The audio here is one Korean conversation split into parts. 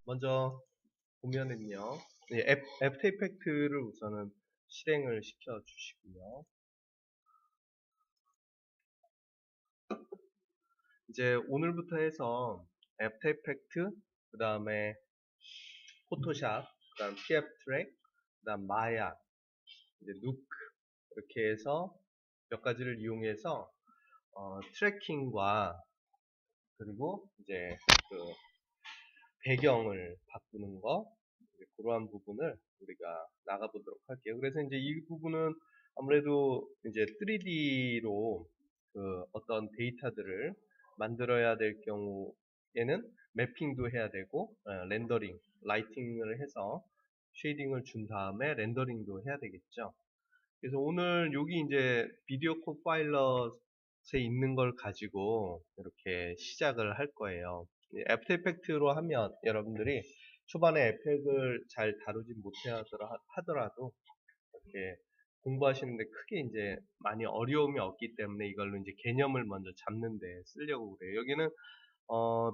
먼저 보면은요, 애프터 이펙트를 우선은 실행을 시켜 주시고요. 이제 오늘부터 해서 애프터 이펙트, 그 다음에 포토샵, 그 다음 PF 트랙, 그 다음 마야, 이제 누크, 이렇게 해서 몇 가지를 이용해서 트래킹과 그리고 이제 그 배경을 바꾸는 거, 이제 그러한 부분을 우리가 나가보도록 할게요. 그래서 이제 이 부분은 아무래도 이제 3D로 그 어떤 데이터들을 만들어야 될 경우에는 매핑도 해야 되고, 렌더링, 라이팅을 해서 쉐이딩을 준 다음에 렌더링도 해야 되겠죠. 그래서 오늘 여기 이제 비디오 코파일럿에 있는 걸 가지고 이렇게 시작을 할 거예요. 애프터 이펙트로 하면 여러분들이 초반에 에펙을 잘 다루지 하더라도 이렇게 공부하시는데 크게 이제 많이 어려움이 없기 때문에 이걸로 이제 개념을 먼저 잡는 데 쓰려고 그래요. 여기는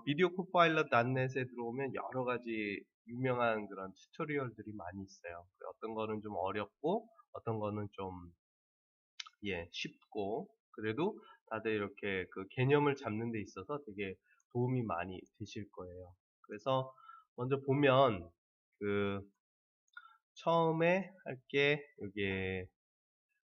비디오 코파일럿 닷넷에 들어오면 여러 가지 유명한 그런 튜토리얼들이 많이 있어요. 어떤 거는 좀 어렵고 어떤 거는 좀 쉽고 그래도 다들 이렇게 그 개념을 잡는 데 있어서 되게 도움이 많이 되실 거예요. 그래서 먼저 보면 그 처음에 할 게 이게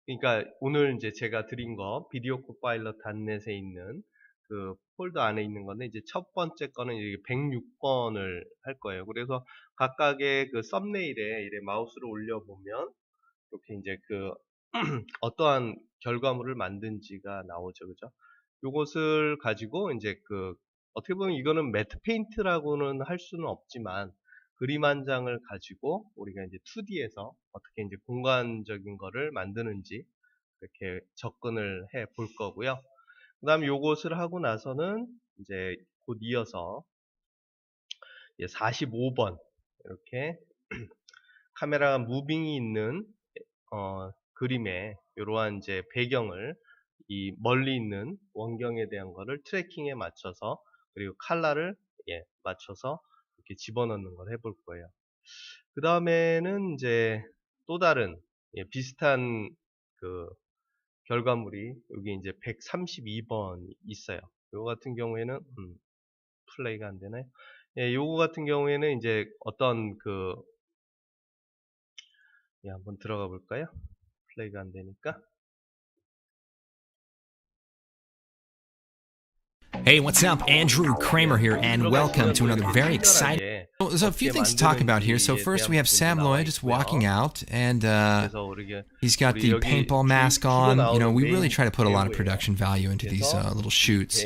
그러니까 오늘 이제 제가 드린 거 비디오 코파일럿 닷넷에 있는 그 폴더 안에 있는 거는 이제 첫 번째 거는 이게 106번을 할 거예요. 그래서 각각의 그 썸네일에 이렇게 마우스를 올려보면 이렇게 이제 그 어떠한 결과물을 만든지가 나오죠, 그죠? 요것을 가지고 이제 그 어떻게 보면 이거는 매트 페인트라고는 할 수는 없지만 그림 한 장을 가지고 우리가 이제 2D에서 어떻게 이제 공간적인 거를 만드는지 이렇게 접근을 해 볼 거고요. 그 다음 요것을 하고 나서는 이제 곧 이어서 45번 이렇게 카메라가 무빙이 있는 그림에 이러한 이제 배경을 이 멀리 있는 원경에 대한 거를 트래킹에 맞춰서 그리고 칼라를 맞춰서 이렇게 집어넣는 걸 해볼 거예요. 그 다음에는 이제 또 다른 비슷한 그 결과물이 여기 이제 132번 있어요. 요거 같은 경우에는 플레이가 안 되나요? 요거 같은 경우에는 이제 어떤 그 한번 들어가 볼까요? 플레이가 안 되니까. Hey, what's up? Andrew Kramer here, and welcome to another very exciting. So there's a few things to talk about here. So first, we have Sam Loy just walking out, and he's got the paintball mask on. You know, we really try to put a lot of production value into these little shoots,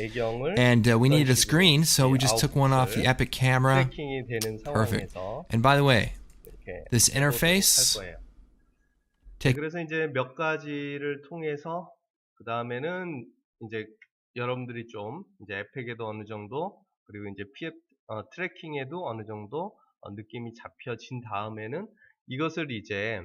and we needed a screen, so we just took one off the Epic camera. Perfect. And by the way, this interface. 그래서 이제 몇 가지를 통해서 그 다음에는 이제 여러분들이 좀 이제 에펙에도 어느 정도 그리고 이제 트래킹에도 어느 정도 느낌이 잡혀진 다음에는 이것을 이제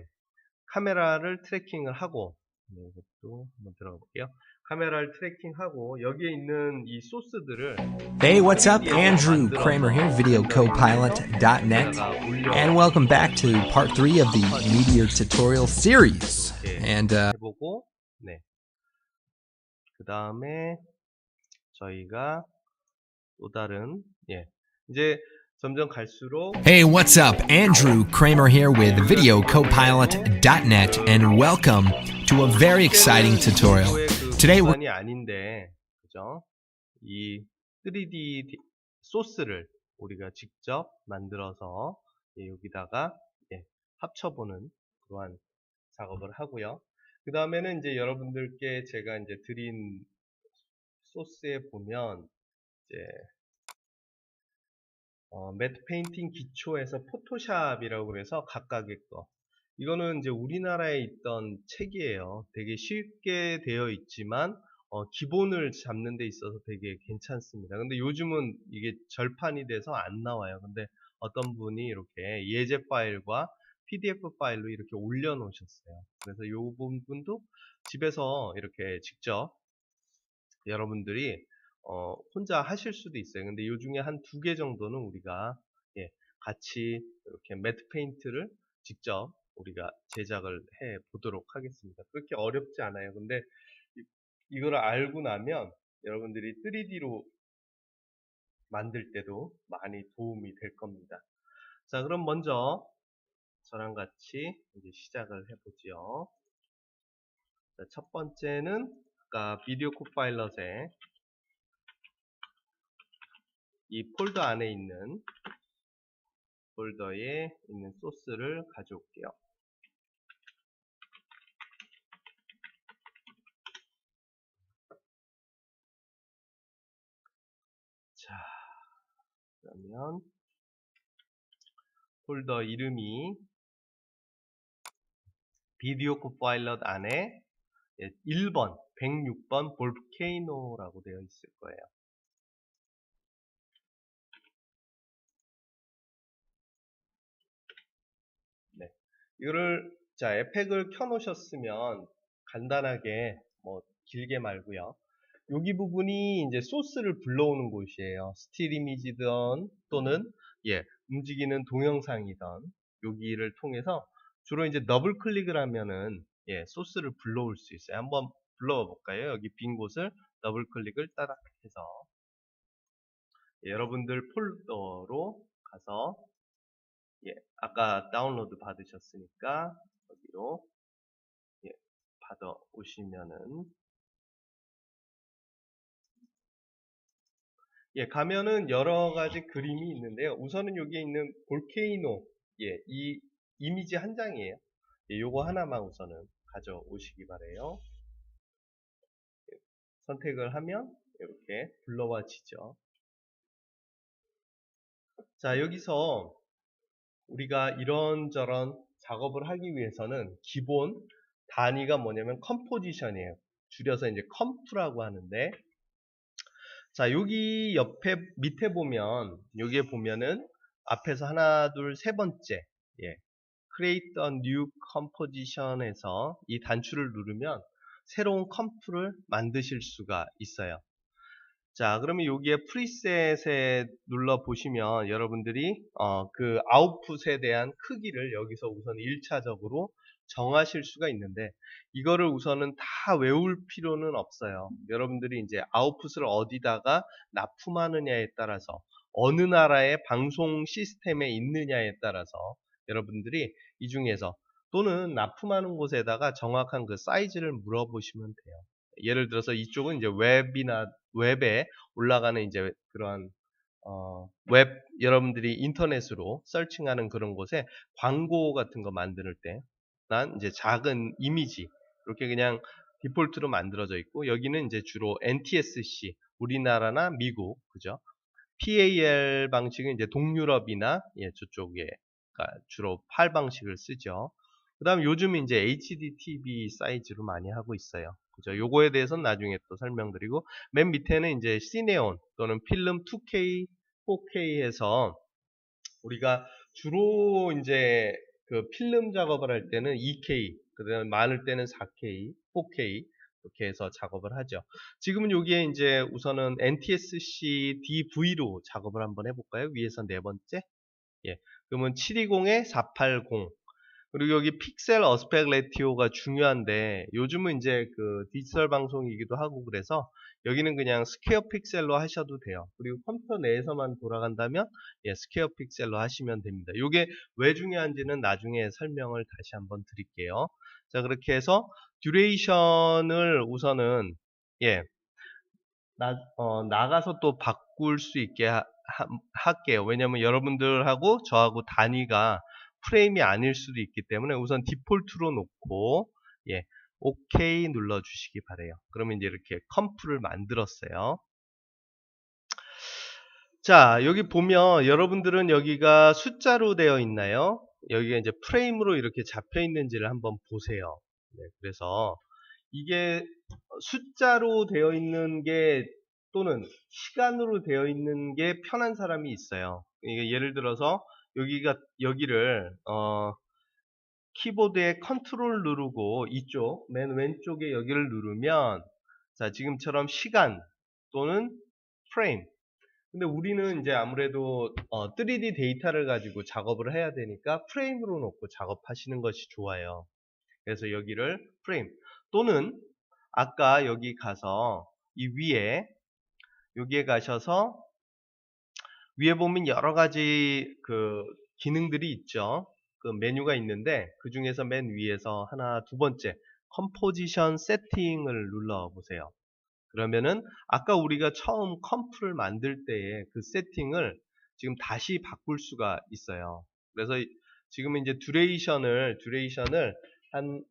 카메라를 트래킹을 하고 이것도 한번 들어가 볼게요. 카메라를 트래킹하고 여기에 있는 이 소스들을 Hey, what's up? Andrew Kramer here, videocopilot.net, and welcome back to part 3 of the Meteor tutorial series. And 해보고 그 다음에 저희가 또 다른 이제 점점 갈수록 Hey, what's up? Andrew Kramer here with videocopilot.net, and welcome to a very exciting tutorial. Today we're 아닌데 그죠? 이 3D 소스를 우리가 직접 만들어서 여기다가 합쳐보는 그러한 작업을 하고요. 그 다음에는 이제 여러분들께 제가 이제 드린 소스에 보면 이제 매트 페인팅 기초에서 포토샵이라고 그래서 각각의 거. 이거는 이제 우리나라에 있던 책이에요. 되게 쉽게 되어 있지만 기본을 잡는 데 있어서 되게 괜찮습니다. 근데 요즘은 이게 절판이 돼서 안 나와요. 근데 어떤 분이 이렇게 예제 파일과 PDF 파일로 이렇게 올려 놓으셨어요. 그래서 이 부분도 집에서 이렇게 직접 여러분들이 혼자 하실 수도 있어요. 근데 요 중에 한 2개 정도는 우리가 같이 이렇게 매트 페인트를 직접 우리가 제작을 해 보도록 하겠습니다. 그렇게 어렵지 않아요. 근데 이걸 알고 나면 여러분들이 3D로 만들 때도 많이 도움이 될 겁니다. 자, 그럼 먼저 저랑 같이 이제 시작을 해보죠. 자, 첫 번째는 아까 비디오 코파일럿에 이 폴더 안에 있는 폴더에 있는 소스를 가져올게요. 자, 그러면 폴더 이름이 비디오 코파일럿 안에 1번, 106번 볼케이노라고 되어 있을 거예요. 네. 이거를, 자, 에펙을 켜놓으셨으면 간단하게, 뭐, 길게 말고요. 여기 부분이 이제 소스를 불러오는 곳이에요. 스틸 이미지든 또는, 움직이는 동영상이든 여기를 통해서 주로 이제 더블 클릭을 하면은, 소스를 불러올 수 있어요. 한번 불러와 볼까요? 여기 빈 곳을 더블 클릭을 따닥 해서. 여러분들 폴더로 가서, 아까 다운로드 받으셨으니까 여기로 받아 오시면은 가면은 여러 가지 그림이 있는데요. 우선은 여기에 있는 볼케이노 이 이미지 한 장이에요. 요거 하나만 우선은 가져오시기 바래요. 선택을 하면 이렇게 불러와지죠. 자, 여기서 우리가 이런저런 작업을 하기 위해서는 기본 단위가 뭐냐면 컴포지션이에요. 줄여서 이제 컴프라고 하는데, 자, 여기 옆에 밑에 보면 여기에 보면은 앞에서 하나, 둘, 세 번째 Create a new composition에서 이 단추를 누르면 새로운 컴프를 만드실 수가 있어요. 자, 그러면 여기에 프리셋에 눌러 보시면 여러분들이 그 아웃풋에 대한 크기를 여기서 우선 1차적으로 정하실 수가 있는데, 이거를 우선은 다 외울 필요는 없어요. 여러분들이 이제 아웃풋을 어디다가 납품하느냐에 따라서, 어느 나라의 방송 시스템에 있느냐에 따라서 여러분들이 이 중에서 또는 납품하는 곳에다가 정확한 그 사이즈를 물어보시면 돼요. 예를 들어서 이쪽은 이제 웹에 올라가는 이제 그러한 웹, 여러분들이 인터넷으로 서칭하는 그런 곳에 광고 같은 거 만들 때 난 이제 작은 이미지 이렇게 그냥 디폴트로 만들어져 있고, 여기는 이제 주로 NTSC 우리나라나 미국, 그죠? PAL 방식은 이제 동유럽이나 저쪽에 주로 PAL 방식을 쓰죠. 그 다음 요즘 이제 HDTV 사이즈로 많이 하고 있어요. 그죠? 요거에 대해서는 나중에 또 설명드리고, 맨 밑에는 이제 시네온 또는 필름 2K, 4K에서 우리가 주로 이제 그 필름 작업을 할 때는 2K, 그다음에 많을 때는 4K, 4K 이렇게 해서 작업을 하죠. 지금은 여기에 이제 우선은 NTSC DV로 작업을 한번 해볼까요? 위에서 네 번째. 그러면 720에 480. 그리고 여기 픽셀 어스펙 레티오가 중요한데, 요즘은 이제 그 디지털 방송이기도 하고 그래서 여기는 그냥 스퀘어 픽셀로 하셔도 돼요. 그리고 컴퓨터 내에서만 돌아간다면 스퀘어 픽셀로 하시면 됩니다. 이게 왜 중요한지는 나중에 설명을 다시 한번 드릴게요. 자, 그렇게 해서 듀레이션을 우선은 나가서 또 바꿀 수 있게 할게요. 왜냐면 여러분들하고 저하고 단위가 프레임이 아닐 수도 있기 때문에 우선 디폴트로 놓고 OK 눌러 주시기 바래요. 그러면 이제 이렇게 컴프를 만들었어요. 자, 여기 보면 여러분들은 여기가 숫자로 되어 있나요? 여기가 이제 프레임으로 이렇게 잡혀 있는지를 한번 보세요. 그래서 이게 숫자로 되어 있는 게 또는 시간으로 되어 있는 게 편한 사람이 있어요. 이게 예를 들어서 여기를 키보드에 컨트롤 누르고 이쪽 맨 왼쪽에 여기를 누르면, 자, 지금처럼 시간 또는 프레임, 근데 우리는 이제 아무래도 3D 데이터를 가지고 작업을 해야 되니까 프레임으로 놓고 작업하시는 것이 좋아요. 그래서 여기를 프레임 또는 아까 여기 가서 이 위에 여기에 가셔서 위에 보면 여러 가지 그 기능들이 있죠. 그 메뉴가 있는데 그 중에서 맨 위에서 하나 두 번째 컴포지션 세팅을 눌러 보세요. 그러면은 아까 우리가 처음 컴프를 만들 때의 그 세팅을 지금 다시 바꿀 수가 있어요. 그래서 지금 이제 듀레이션을 한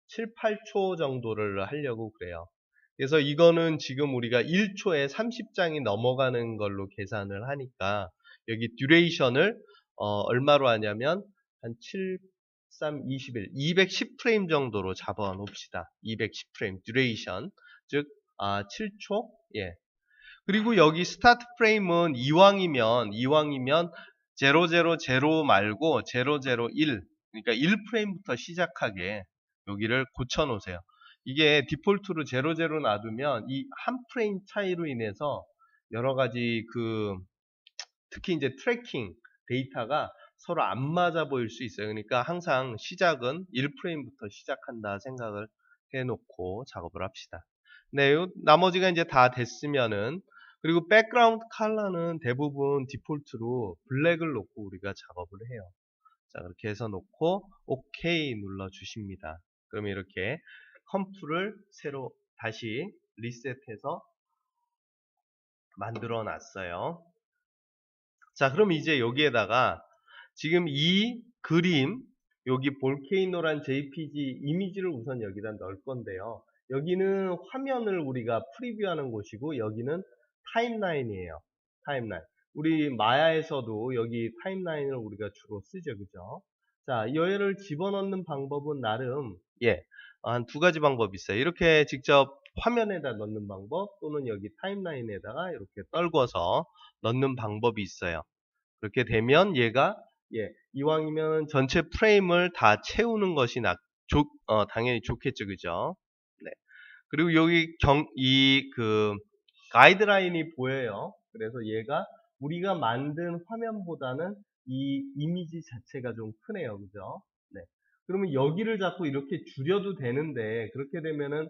7, 8초 정도를 하려고 그래요. 그래서 이거는 지금 우리가 1초에 30장이 넘어가는 걸로 계산을 하니까 여기 듀레이션을 얼마로 하냐면 한 7, 3, 21, 210프레임 정도로 잡아 놓읍시다. 210프레임 듀레이션 즉 7초? 예. 그리고 여기 스타트 프레임은 이왕이면 000 말고 001 그러니까 1프레임부터 시작하게 여기를 고쳐 놓으세요. 이게 디폴트로 00 놔두면 이 한 프레임 차이로 인해서 여러 가지 특히 이제 트래킹 데이터가 서로 안 맞아 보일 수 있어요. 그러니까 항상 시작은 1프레임부터 시작한다 생각을 해 놓고 작업을 합시다. 네, 나머지가 이제 다 됐으면은 그리고 백그라운드 컬러는 대부분 디폴트로 블랙을 놓고 우리가 작업을 해요. 자, 그렇게 해서 놓고 OK 눌러 주십니다. 그러면 이렇게 컴프를 새로 다시 리셋해서 만들어 놨어요. 자, 그럼 이제 여기에다가 지금 이 그림 여기 볼케이노란 JPG 이미지를 우선 여기다 넣을 건데요. 여기는 화면을 우리가 프리뷰하는 곳이고 여기는 타임라인이에요. 타임라인. 우리 마야에서도 여기 타임라인을 우리가 주로 쓰죠. 그죠? 자, 얘를 집어넣는 방법은 나름 한 두 가지 방법이 있어요. 이렇게 직접 화면에다 넣는 방법 또는 여기 타임라인에다가 이렇게 떨궈서 넣는 방법이 있어요. 그렇게 되면 얘가 이왕이면 전체 프레임을 다 채우는 것이 당연히 좋겠죠. 그죠? 네. 그리고 여기 가이드라인이 보여요. 그래서 얘가 우리가 만든 화면보다는 이 이미지 자체가 좀 크네요. 그죠? 네. 그러면 여기를 자꾸 이렇게 줄여도 되는데 그렇게 되면은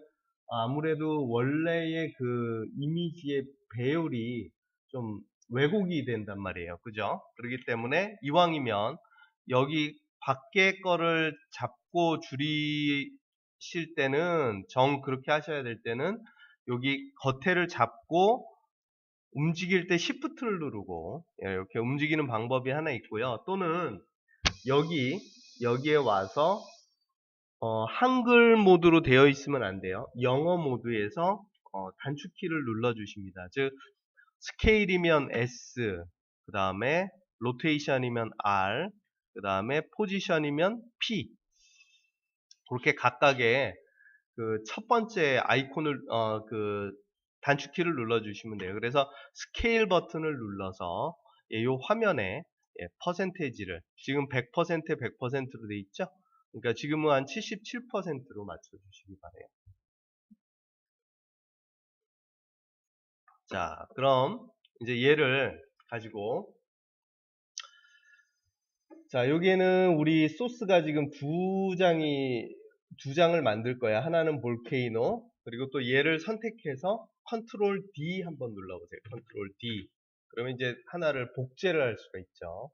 아무래도 원래의 그 이미지의 배열이 좀 왜곡이 된단 말이에요. 그죠? 그렇기 때문에 이왕이면 여기 밖에 거를 잡고 줄이실 때는 그렇게 하셔야 될 때는 여기 겉에를 잡고 움직일 때 Shift를 누르고 이렇게 움직이는 방법이 하나 있고요. 또는 여기에 와서 한글 모드로 되어 있으면 안 돼요. 영어 모드에서 단축키를 눌러 주십니다. 즉 스케일이면 S, 그 다음에 로테이션이면 R, 그 다음에 포지션이면 P. 그렇게 각각의 그 첫 번째 아이콘을 단축키를 눌러 주시면 돼요. 그래서 스케일 버튼을 눌러서 이 화면에 퍼센테이지를 지금 100% 100%로 돼 있죠? 그러니까 지금은 한 77%로 맞춰 주시기 바래요. 자, 그럼 이제 얘를 가지고 자, 여기에는 우리 소스가 지금 두 장을 만들 거야. 하나는 볼케이노, 그리고 또 얘를 선택해서 컨트롤 D 한번 눌러보세요. 컨트롤 D. 그러면 이제 하나를 복제를 할 수가 있죠.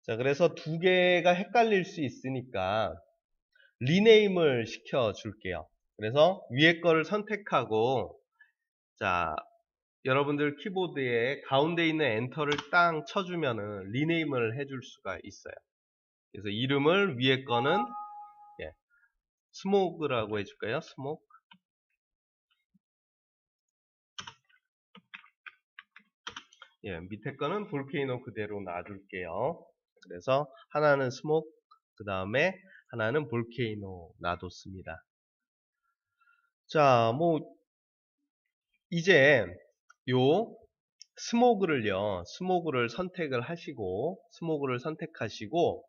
자, 그래서 두 개가 헷갈릴 수 있으니까 리네임을 시켜 줄게요. 그래서 위에 거를 선택하고 자, 여러분들 키보드에 가운데 있는 엔터를 딱 쳐주면은 리네임을 해줄 수가 있어요. 그래서 이름을 위에 거는 스모그라고 해줄까요? 스모그. 밑에 거는 볼케이노 그대로 놔둘게요. 그래서 하나는 스모그, 그 다음에 하나는 볼케이노 놔뒀습니다. 자, 이제 요 스모그를 선택하시고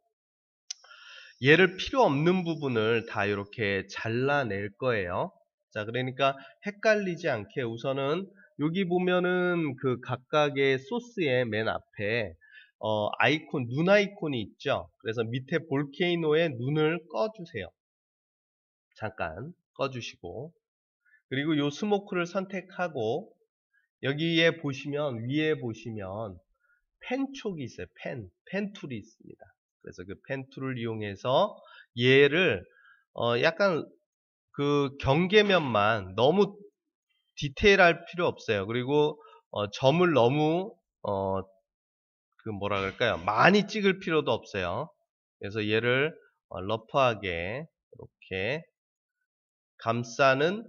얘를 필요 없는 부분을 다 이렇게 잘라낼 거예요. 자, 그러니까 헷갈리지 않게 우선은 여기 보면은 그 각각의 소스의 맨 앞에 아이콘, 눈 아이콘이 있죠. 그래서 밑에 볼케이노의 눈을 꺼주세요. 잠깐 꺼주시고, 그리고 요 스모크를 선택하고, 여기에 보시면, 위에 보시면 펜 촉이 있어요. 펜 툴이 있습니다. 그래서 그 펜 툴을 이용해서 얘를 약간 그 경계면만 너무 디테일할 필요 없어요. 그리고 점을 너무 그 뭐라 그럴까요? 많이 찍을 필요도 없어요. 그래서 얘를 러프하게 이렇게 감싸는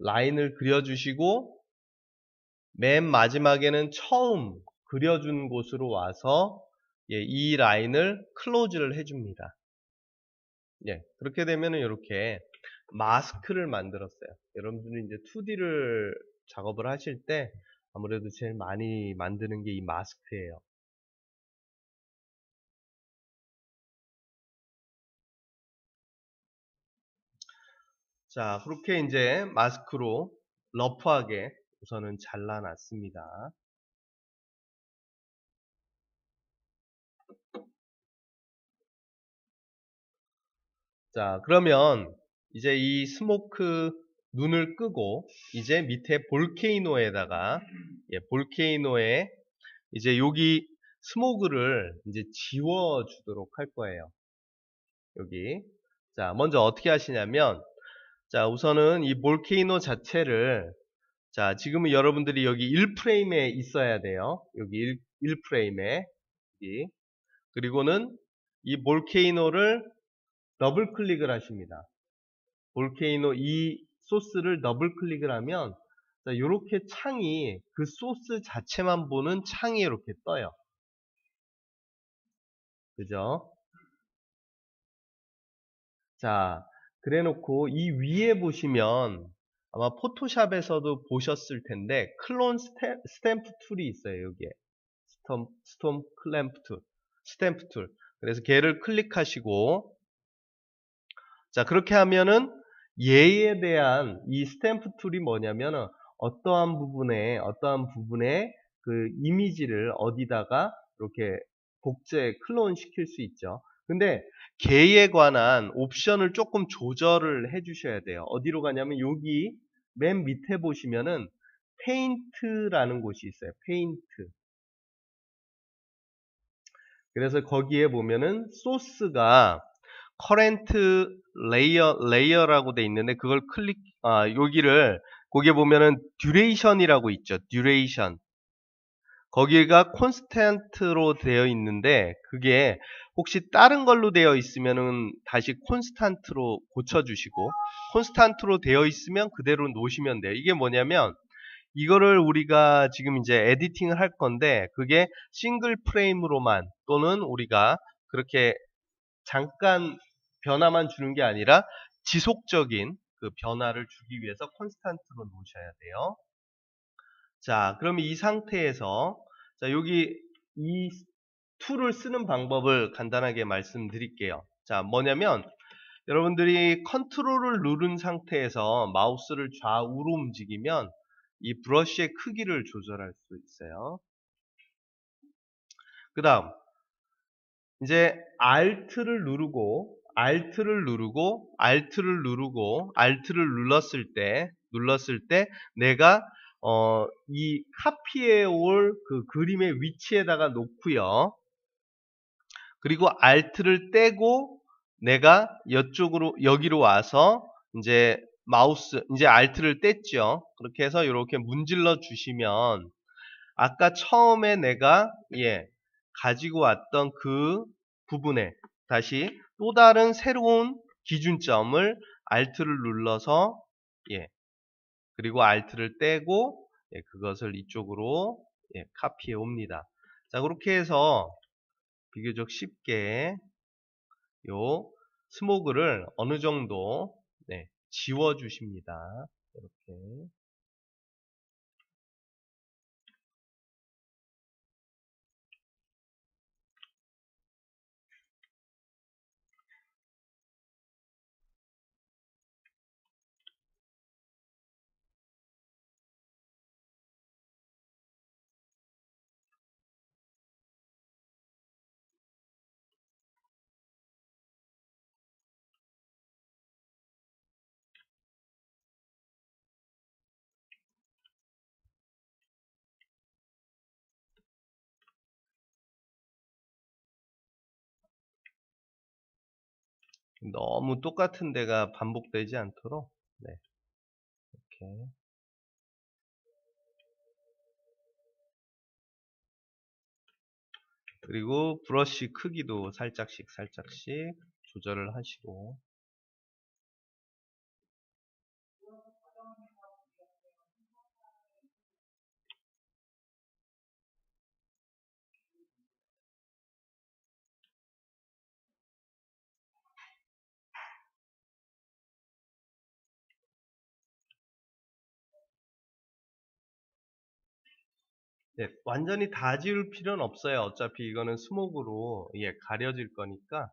라인을 그려주시고, 맨 마지막에는 처음 그려준 곳으로 와서 이 라인을 클로즈를 해줍니다. 그렇게 되면은 이렇게 마스크를 만들었어요. 여러분들이 이제 2D를 작업을 하실 때 아무래도 제일 많이 만드는 게 이 마스크예요. 자, 그렇게 이제 마스크로 러프하게 우선은 잘라놨습니다. 자, 그러면 이제 이 스모크 눈을 끄고 이제 밑에 볼케이노에다가 볼케이노에 이제 여기 스모그를 이제 지워 주도록 할 거예요. 여기. 자, 먼저 어떻게 하시냐면, 자, 우선은 이 볼케이노 자체를, 자, 지금은 여러분들이 여기 1프레임에 있어야 돼요. 여기 1프레임에. 여기. 그리고는 이 볼케이노를 더블 클릭을 하십니다. 볼케이노 이 소스를 더블 클릭을 하면, 자, 요렇게 창이, 그 소스 자체만 보는 창이 이렇게 떠요. 그죠? 자, 그래 놓고 이 위에 보시면 아마 포토샵에서도 보셨을 텐데 클론 스탬프 툴이 있어요. 여기에 스톰 스탬프 툴. 그래서 걔를 클릭하시고, 자, 그렇게 하면은 얘에 대한 이 스탬프 툴이 뭐냐면은 어떠한 부분에 그 이미지를 어디다가 이렇게 복제 클론 시킬 수 있죠. 근데 걔에 관한 옵션을 조금 조절을 해 주셔야 돼요. 어디로 가냐면 여기 맨 밑에 보시면은 페인트라는 곳이 있어요. 페인트. 그래서 거기에 보면은 소스가 커렌트 레이어라고 돼 있는데 그걸 여기를 거기에 보면은 듀레이션이라고 있죠. 듀레이션. 거기가 콘스탄트로 되어 있는데 그게 혹시 다른 걸로 되어 있으면은 다시 콘스탄트로 고쳐주시고, 콘스탄트로 되어 있으면 그대로 놓으시면 돼요. 이게 뭐냐면 이거를 우리가 지금 이제 에디팅을 할 건데 그게 싱글 프레임으로만 또는 우리가 그렇게 잠깐 변화만 주는 게 아니라 지속적인 그 변화를 주기 위해서 콘스탄트로 놓으셔야 돼요. 자, 그럼 이 상태에서 자, 여기 이 툴을 쓰는 방법을 간단하게 말씀드릴게요. 자, 뭐냐면 여러분들이 컨트롤을 누른 상태에서 마우스를 좌우로 움직이면 이 브러쉬의 크기를 조절할 수 있어요. 그 다음 이제 Alt를 누르고 Alt를 눌렀을 때 내가 이 카피해 올 그 그림의 위치에다가 놓고요. 그리고 Alt를 떼고 내가 여기로 와서 이제 이제 Alt를 뗐죠. 그렇게 해서 이렇게 문질러 주시면 아까 처음에 내가 가지고 왔던 그 부분에 다시 또 다른 새로운 기준점을 Alt를 눌러서 그리고 Alt를 떼고 그것을 이쪽으로 카피해 옵니다. 자, 그렇게 해서 비교적 쉽게 요 스모그를 어느 정도 지워 주십니다. 이렇게. 너무 똑같은 데가 반복되지 않도록 네, 이렇게 그리고 브러쉬 크기도 살짝씩 조절을 하시고 네, 완전히 다 지울 필요는 없어요. 어차피 이거는 스모그로 예, 가려질 거니까.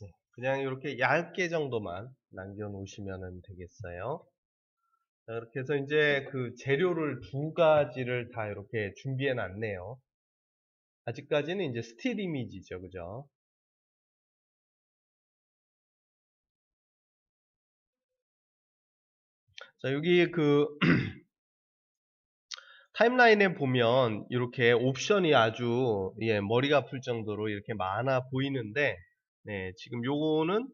네, 그냥 이렇게 얇게 정도만 남겨 놓으시면 되겠어요. 자, 이렇게 해서 이제 그 재료를 두 가지를 다 이렇게 준비해 놨네요. 아직까지는 이제 스틸 이미지죠. 그죠? 자, 여기 그 타임라인에 보면 이렇게 옵션이 아주 예, 머리가 아플 정도로 이렇게 많아 보이는데 네, 지금 요거는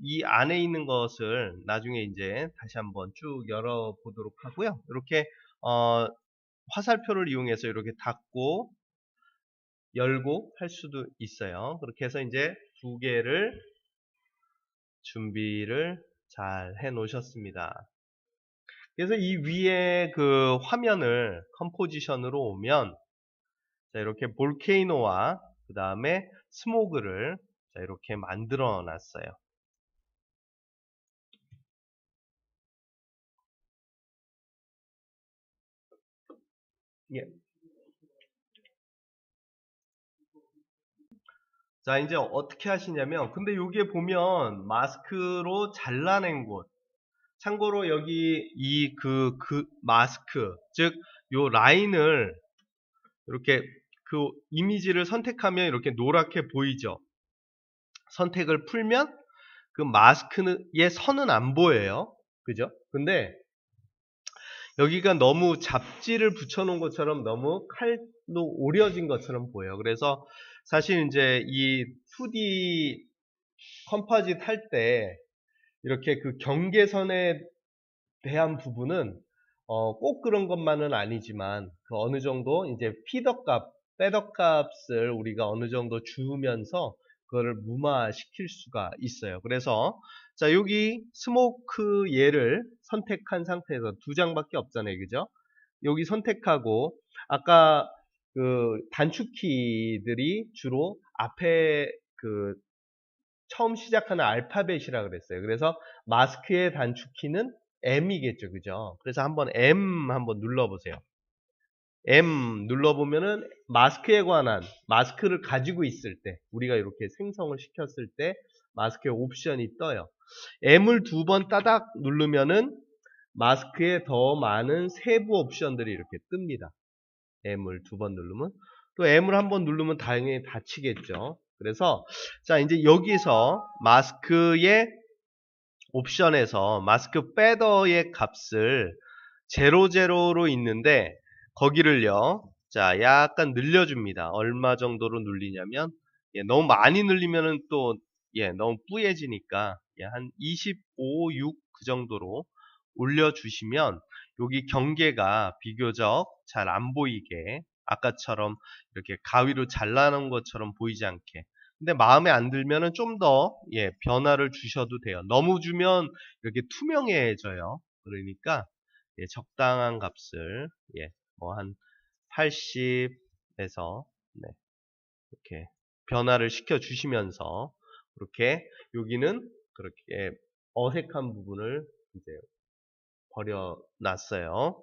이 안에 있는 것을 나중에 이제 다시 한번 쭉 열어보도록 하고요. 이렇게 화살표를 이용해서 이렇게 닫고 열고 할 수도 있어요. 그렇게 해서 이제 두 개를 준비를 잘 해 놓으셨습니다. 그래서 이 위에 그 화면을 컴포지션으로 오면 자, 이렇게 볼케이노와 그 다음에 스모그를 자, 이렇게 만들어 놨어요. 예. 자, 이제 어떻게 하시냐면, 근데 여기에 보면 마스크로 잘라낸 곳. 참고로 여기 그 마스크, 즉, 요 라인을 이렇게 그 이미지를 선택하면 이렇게 노랗게 보이죠. 선택을 풀면 그 마스크의 선은 안 보여요. 그죠? 근데 여기가 너무 잡지를 붙여놓은 것처럼 너무 칼로 오려진 것처럼 보여요. 그래서 사실 이제 이 2D 컴포짓 할 때 이렇게 그 경계선에 대한 부분은 꼭 그런 것만은 아니지만 그 어느 정도 이제 피더 값, 백더 값을 우리가 어느 정도 주면서 그거를 무마시킬 수가 있어요. 그래서 자, 여기 스모크 얘를 선택한 상태에서 두 장밖에 없잖아요. 그죠? 여기 선택하고 아까 그 단축키들이 주로 앞에 그 처음 시작하는 알파벳이라 그랬어요. 그래서 마스크의 단축키는 M이겠죠. 그죠? 그래서 한번 M 한번 눌러보세요. M 눌러보면은 마스크에 관한 마스크를 가지고 있을 때 우리가 이렇게 생성을 시켰을 때 마스크의 옵션이 떠요. M을 두 번 따닥 누르면은 마스크에 더 많은 세부 옵션들이 이렇게 뜹니다. M을 두 번 누르면 또 M을 한 번 누르면 당연히 닫히겠죠. 그래서 자 이제 여기서 마스크의 옵션에서 마스크 패더의 값을 00로 있는데 거기를요 자 약간 늘려줍니다. 얼마 정도로 늘리냐면 예, 너무 많이 늘리면은 또 예, 너무 뿌얘지니까 예, 한 25, 6 그 정도로 올려주시면 여기 경계가 비교적 잘 안 보이게 아까처럼 이렇게 가위로 잘라놓은 것처럼 보이지 않게 근데 마음에 안 들면은 좀 더 예, 변화를 주셔도 돼요. 너무 주면 이렇게 투명해져요. 그러니까 예, 적당한 값을 예, 뭐 한 80에서 네, 이렇게 변화를 시켜 주시면서 이렇게 여기는 그렇게 어색한 부분을 이제 버려놨어요.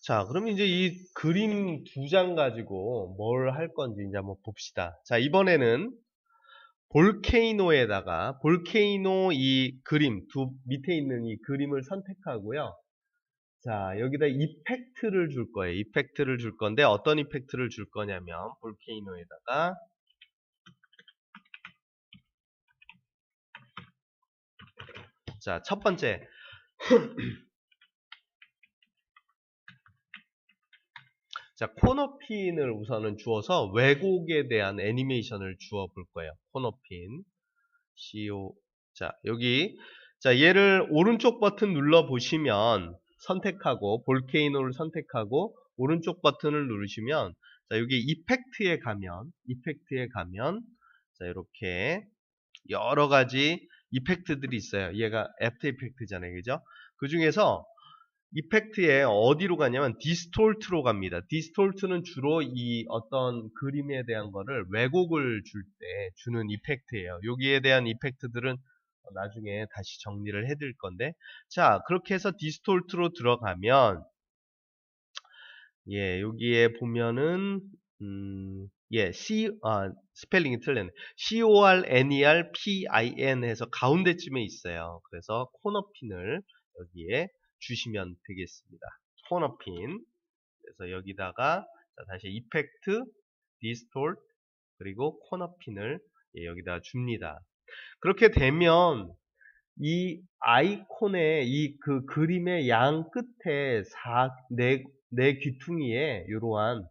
자, 그럼 이제 이 그림 두 장 가지고 뭘 할 건지 이제 한번 봅시다. 자, 이번에는 볼케이노에다가 볼케이노 이 그림 밑에 있는 이 그림을 선택하고요. 자, 여기다 이펙트를 줄 거예요. 이펙트를 줄 건데 어떤 이펙트를 줄 거냐면 볼케이노에다가 자, 첫 번째 자, 코너핀을 우선은 주어서 왜곡에 대한 애니메이션을 주어 볼 거예요. 코너핀 CO 자, 여기 자, 얘를 오른쪽 버튼 눌러 보시면 선택하고 볼케이노를 선택하고 오른쪽 버튼을 누르시면 자, 여기 이펙트에 가면 자, 이렇게 여러 가지 이펙트들이 있어요. 얘가 애프터 이펙트잖아요. 그죠? 그 중에서 이펙트에 어디로 가냐면 디스톨트로 갑니다. 디스톨트는 주로 이 어떤 그림에 대한 거를 왜곡을 줄 때 주는 이펙트예요. 여기에 대한 이펙트들은 나중에 다시 정리를 해드릴 건데 자, 그렇게 해서 디스톨트로 들어가면 예, 여기에 보면은 스펠링이 틀렸네. CORNERPIN 해서 가운데쯤에 있어요. 그래서 코너핀을 여기에 주시면 되겠습니다. 코너핀. 그래서 여기다가 자, 다시 이펙트, 디스톨트, 그리고 코너핀을 예, 여기다 줍니다. 그렇게 되면 이 아이콘의 이 그 그림의 양 끝에 네 귀퉁이에 이러한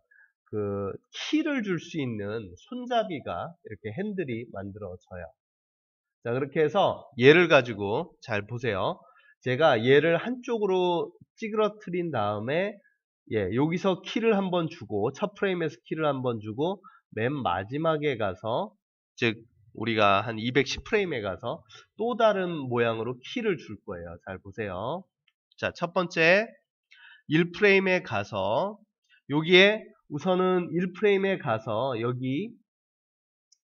그 키를 줄 수 있는 손잡이가 이렇게 핸들이 만들어져요. 자, 그렇게 해서 얘를 가지고 잘 보세요. 제가 얘를 한쪽으로 찌그러뜨린 다음에 예, 여기서 키를 한번 주고 첫 프레임에서 키를 한번 주고 맨 마지막에 가서 즉 우리가 한 210프레임에 가서 또 다른 모양으로 키를 줄 거예요. 잘 보세요. 자, 첫 번째 1프레임에 가서 여기에 우선은 1프레임에 가서 여기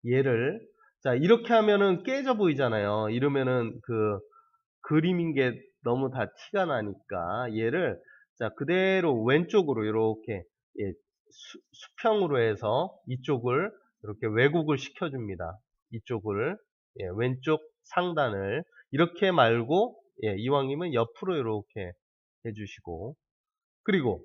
얘를 자, 이렇게 하면은 깨져 보이잖아요. 이러면은 그 그림인 게 너무 다 티가 나니까 얘를 자, 그대로 왼쪽으로 이렇게 예, 수평으로 해서 이쪽을 이렇게 왜곡을 시켜줍니다. 이쪽을 예, 왼쪽 상단을 이렇게 말고 예, 이왕이면 옆으로 이렇게 해주시고 그리고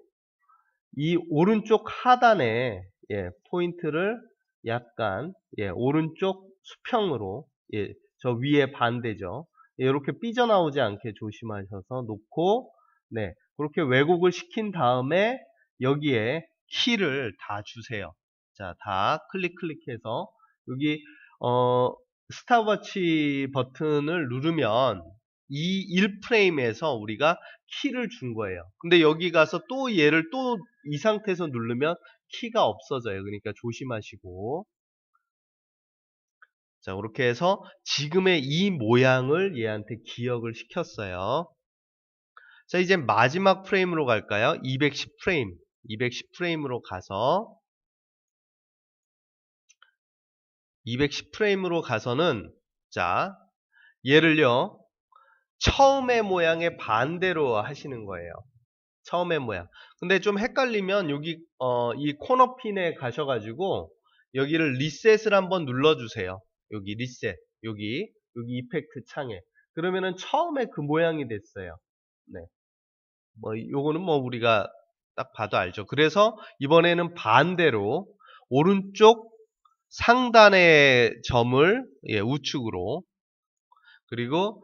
이 오른쪽 하단에 예, 포인트를 약간 예, 오른쪽 수평으로 예, 저 위에 반대죠. 예, 이렇게 삐져나오지 않게 조심하셔서 놓고 네, 그렇게 왜곡을 시킨 다음에 여기에 키를 다 주세요. 자, 다 클릭해서 여기 스탑워치 버튼을 누르면 이 1프레임에서 우리가 키를 준 거예요. 근데 여기 가서 또 얘를 또 이 상태에서 누르면 키가 없어져요. 그러니까 조심하시고 자, 그렇게 해서 지금의 이 모양을 얘한테 기억을 시켰어요. 자, 이제 마지막 프레임으로 갈까요? 210프레임. 210프레임으로 가서 210프레임으로 가서는 자, 얘를요. 처음의 모양의 반대로 하시는 거예요. 처음의 모양. 근데 좀 헷갈리면 여기 이 코너핀에 가셔가지고 여기를 리셋을 한번 눌러주세요. 여기 리셋, 여기 이펙트 창에. 그러면은 처음에 그 모양이 됐어요. 네. 뭐 요거는 뭐 우리가 딱 봐도 알죠. 그래서 이번에는 반대로 오른쪽 상단의 점을 예, 우측으로 그리고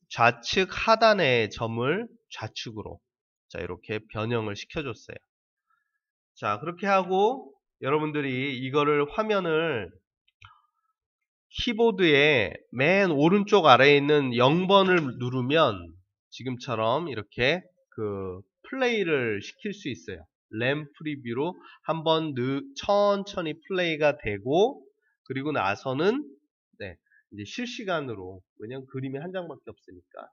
좌측 하단의 점을 좌측으로 자, 이렇게 변형을 시켜줬어요. 자, 그렇게 하고 여러분들이 이거를 화면을 키보드의 맨 오른쪽 아래에 있는 0번을 누르면 지금처럼 이렇게 그 플레이를 시킬 수 있어요. 램 프리뷰로 한번 천천히 플레이가 되고 그리고 나서는 네, 이제 실시간으로 왜냐면 그림이 한 장밖에 없으니까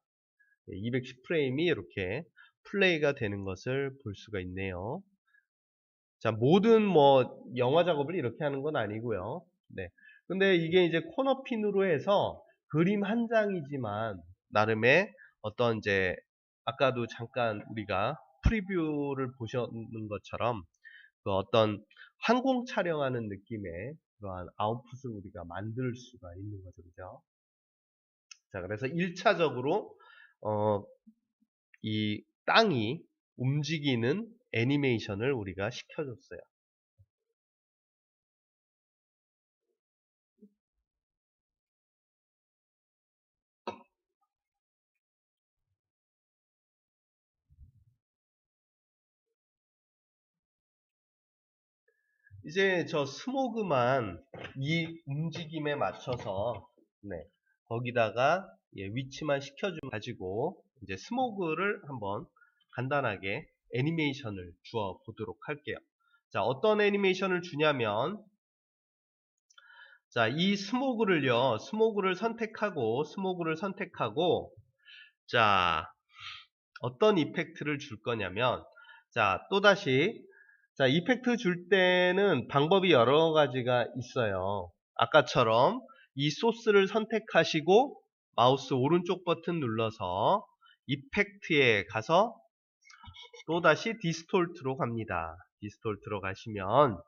210프레임이 이렇게 플레이가 되는 것을 볼 수가 있네요. 자, 모든 뭐 영화 작업을 이렇게 하는 건 아니고요. 네. 근데 이게 이제 코너핀으로 해서 그림 한 장이지만 나름의 어떤 이제 아까도 잠깐 우리가 프리뷰를 보셨는 것처럼 그 어떤 항공 촬영하는 느낌의 그러한 아웃풋을 우리가 만들 수가 있는 거죠. 그죠? 자, 그래서 1차적으로 이 땅이 움직이는 애니메이션을 우리가 시켜줬어요. 이제 저 스모그만 이 움직임에 맞춰서 거기다가 위치만 시켜주면 가지고 이제 스모그를 한번 간단하게 애니메이션을 주어 보도록 할게요. 자, 어떤 애니메이션을 주냐면 자, 이 스모그를 선택하고 자, 어떤 이펙트를 줄 거냐면 자, 또다시 자, 이펙트 줄 때는 방법이 여러 가지가 있어요. 아까처럼 이 소스를 선택하시고 마우스 오른쪽 버튼 눌러서 이펙트에 가서 또다시 디스톨트로 갑니다. 디스톨트로 가시면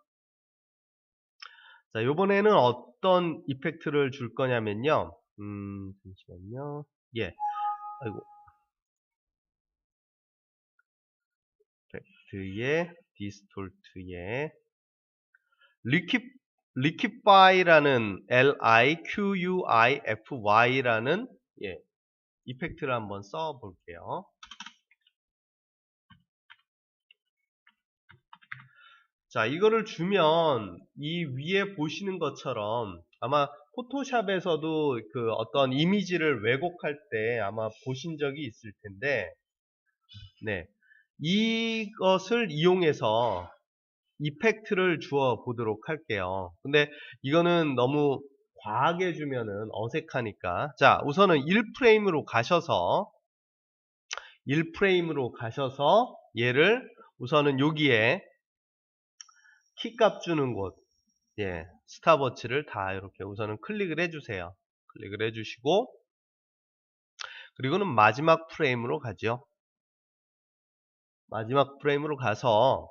자, 요번에는 어떤 이펙트를 줄 거냐면요. 잠시만요. 예. 아이고. 이펙트에 디스톨트에 리퀴파이라는 LIQUIFY라는 이펙트를 한번 써 볼게요. 자, 이거를 주면 이 위에 보시는 것처럼 아마 포토샵에서도 그 어떤 이미지를 왜곡할 때 아마 보신 적이 있을 텐데 이것을 이용해서 이펙트를 주어 보도록 할게요. 근데 이거는 너무 과하게 주면은 어색하니까 자, 우선은 1프레임으로 가셔서 얘를 우선은 여기에 키값 주는 곳 스탑워치를 다 이렇게 우선은 클릭을 해주세요. 클릭을 해주시고 그리고는 마지막 프레임으로 가죠. 마지막 프레임으로 가서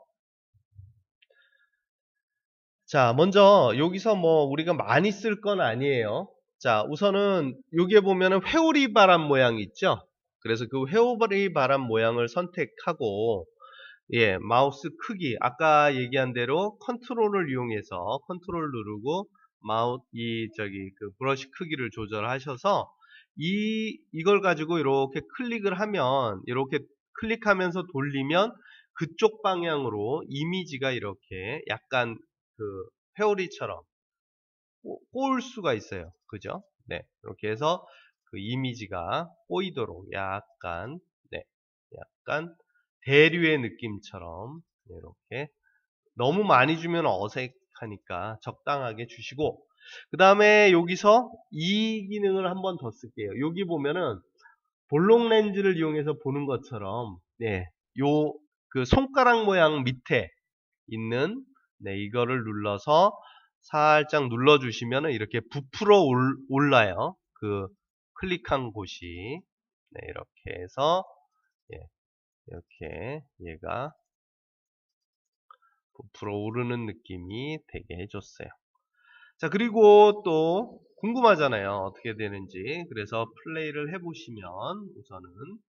자, 먼저 여기서 뭐 우리가 많이 쓸 건 아니에요. 자, 우선은 여기에 보면은 회오리 바람 모양 있죠? 그래서 그 회오리 바람 모양을 선택하고 마우스 크기 아까 얘기한 대로 컨트롤을 이용해서 컨트롤 누르고 그 브러쉬 크기를 조절하셔서 이걸 가지고 이렇게 클릭을 하면 이렇게 클릭하면서 돌리면 그쪽 방향으로 이미지가 이렇게 약간 그 회오리처럼 꼬을 수가 있어요. 그죠? 이렇게 해서 그 이미지가 꼬이도록 약간 대류의 느낌처럼 이렇게 너무 많이 주면 어색하니까 적당하게 주시고 그 다음에 여기서 이 기능을 한 번 더 쓸게요. 여기 보면은 볼록 렌즈를 이용해서 보는 것처럼 요 그 손가락 모양 밑에 있는 이거를 눌러서 살짝 눌러주시면 이렇게 부풀어 올라요. 그 클릭한 곳이 이렇게 해서 이렇게 얘가 부풀어 오르는 느낌이 되게 해줬어요. 자, 그리고 또 궁금하잖아요. 어떻게 되는지. 그래서 플레이를 해보시면 우선은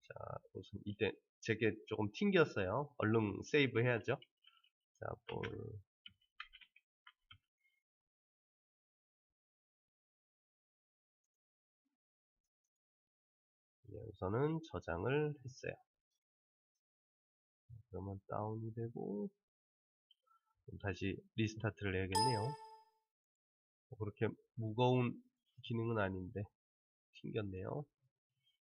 자, 우선 이때 제게 조금 튕겼어요. 얼른 세이브 해야죠. 자, 우선은 저장을 했어요. 그러면 다운이 되고 다시 리스타트를 해야겠네요. 그렇게 무거운 기능은 아닌데 튕겼네요.